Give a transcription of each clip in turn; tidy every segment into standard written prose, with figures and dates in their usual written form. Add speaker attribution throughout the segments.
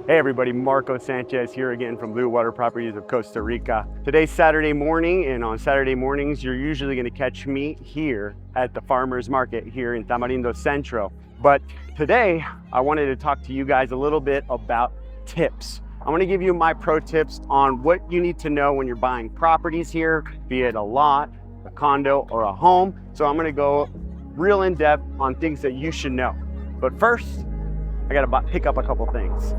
Speaker 1: Hey everybody, Marco Sanchez here again from Blue Water Properties of Costa Rica. Today's Saturday morning, and on Saturday mornings, you're usually gonna catch me here at the farmer's market here in Tamarindo Centro. But today, I wanted to talk to you guys a little bit about tips. I'm gonna give you my pro tips on what you need to know when you're buying properties here, be it a lot, a condo, or a home. So I'm gonna go real in depth on things that you should know. But first, I gotta pick up a couple things.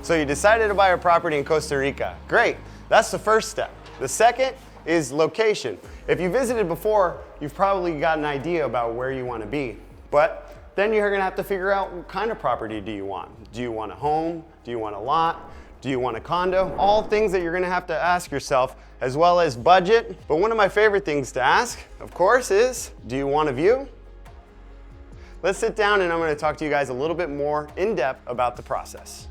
Speaker 1: So you decided to buy a property in Costa Rica. Great, that's the first step. The second is location. If you visited before, you've probably got an idea about where you want to be. But then you're gonna have to figure out what kind of property do you want? Do you want a home? Do you want a lot? Do you want a condo? All things that you're gonna have to ask yourself, as well as budget. But one of my favorite things to ask, of course, is, do you want a view? Let's sit down and I'm gonna talk to you guys a little bit more in depth about the process.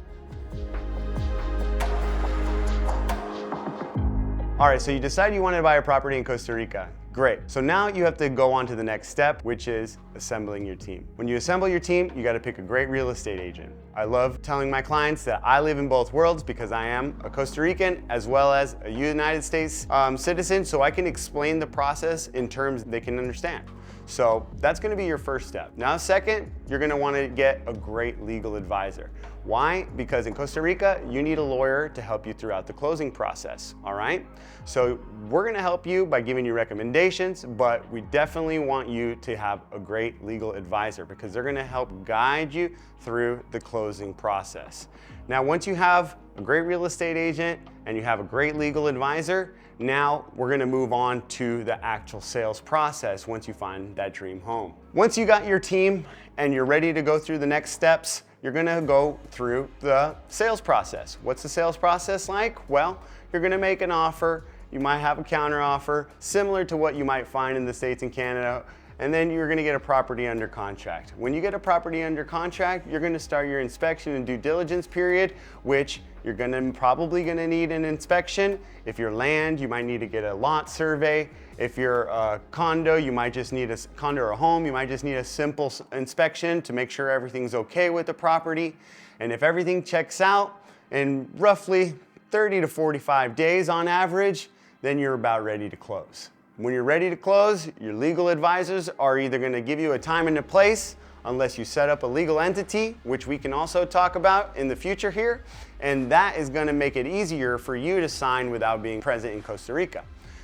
Speaker 1: All right, so you decided you wanted to buy a property in Costa Rica. Great. So now you have to go on to the next step, which is assembling your team. When you assemble your team, you got to pick a great real estate agent. I love telling my clients that I live in both worlds because I am a Costa Rican as well as a United States citizen, so I can explain the process in terms they can understand. So that's gonna be your first step. Now, second, you're gonna wanna get a great legal advisor. Why? Because in Costa Rica, you need a lawyer to help you throughout the closing process, all right? So we're gonna help you by giving you recommendations, but we definitely want you to have a great legal advisor because they're gonna help guide you through the closing process. Now, once you have a great real estate agent and you have a great legal advisor, now we're gonna move on to the actual sales process once you find that dream home. Once you got your team and you're ready to go through the next steps, you're gonna go through the sales process. What's the sales process like? Well, you're gonna make an offer, you might have a counter offer, similar to what you might find in the States and Canada, and then you're gonna get a property under contract. When you get a property under contract, you're gonna start your inspection and due diligence period, which you're probably gonna need an inspection. If you're land, you might need to get a lot survey. If you're a condo, you might just need a condo or a home, you might just need a simple inspection to make sure everything's okay with the property. And if everything checks out in roughly 30 to 45 days on average, then you're about ready to close. When you're ready to close, your legal advisors are either gonna give you a time and a place, unless you set up a legal entity, which we can also talk about in the future here, and that is gonna make it easier for you to sign without being present in Costa Rica.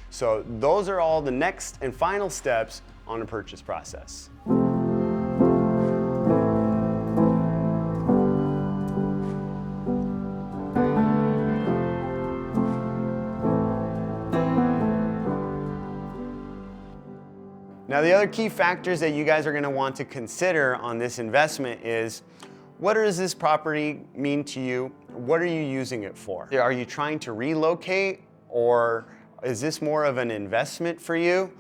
Speaker 1: So those are all the next and final steps on the purchase process. Now, the other key factors that you guys are gonna want to consider on this investment is, what does this property mean to you? What are you using it for? Are you trying to relocate, or is this more of an investment for you?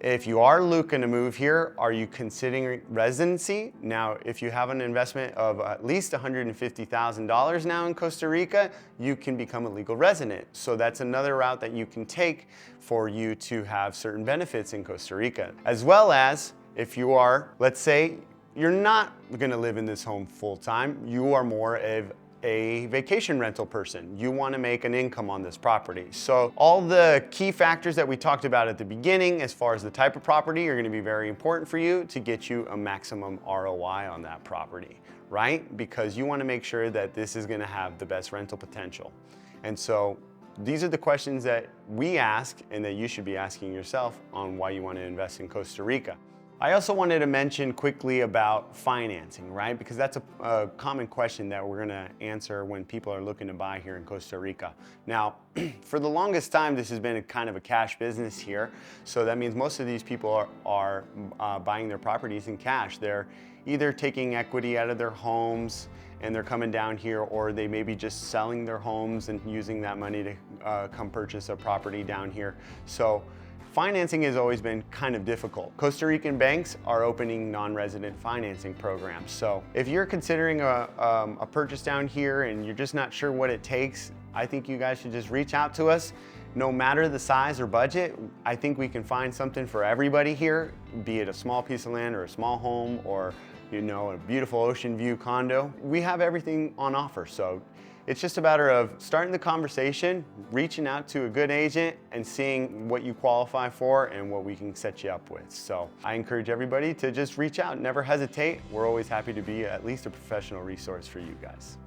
Speaker 1: If you are looking to move here, are you considering residency? Now, if you have an investment of at least $150,000 now in Costa Rica, you can become a legal resident. So that's another route that you can take for you to have certain benefits in Costa Rica. As well as, if you are, let's say, you're not gonna live in this home full time, you are more of a vacation rental person. You want to make an income on this property. So all the key factors that we talked about at the beginning, as far as the type of property, are going to be very important for you to get you a maximum ROI on that property, right? Because you want to make sure that this is going to have the best rental potential. And so these are the questions that we ask and that you should be asking yourself on why you want to invest in Costa Rica. I also wanted to mention quickly about financing, right? Because that's a common question that we're gonna answer when people are looking to buy here in Costa Rica. Now, for the longest time, this has been a kind of a cash business here. So that means most of these people are buying their properties in cash. They're either taking equity out of their homes and they're coming down here, or they may be just selling their homes and using that money to come purchase a property down here. So financing has always been kind of difficult. Costa Rican banks are opening non-resident financing programs. So if you're considering a purchase down here and you're just not sure what it takes, I think you guys should just reach out to us. No matter the size or budget, I think we can find something for everybody here, be it a small piece of land or a small home or a beautiful ocean view condo. We have everything on offer, so it's just a matter of starting the conversation, reaching out to a good agent and seeing what you qualify for and what we can set you up with. So I encourage everybody to just reach out, never hesitate. We're always happy to be at least a professional resource for you guys.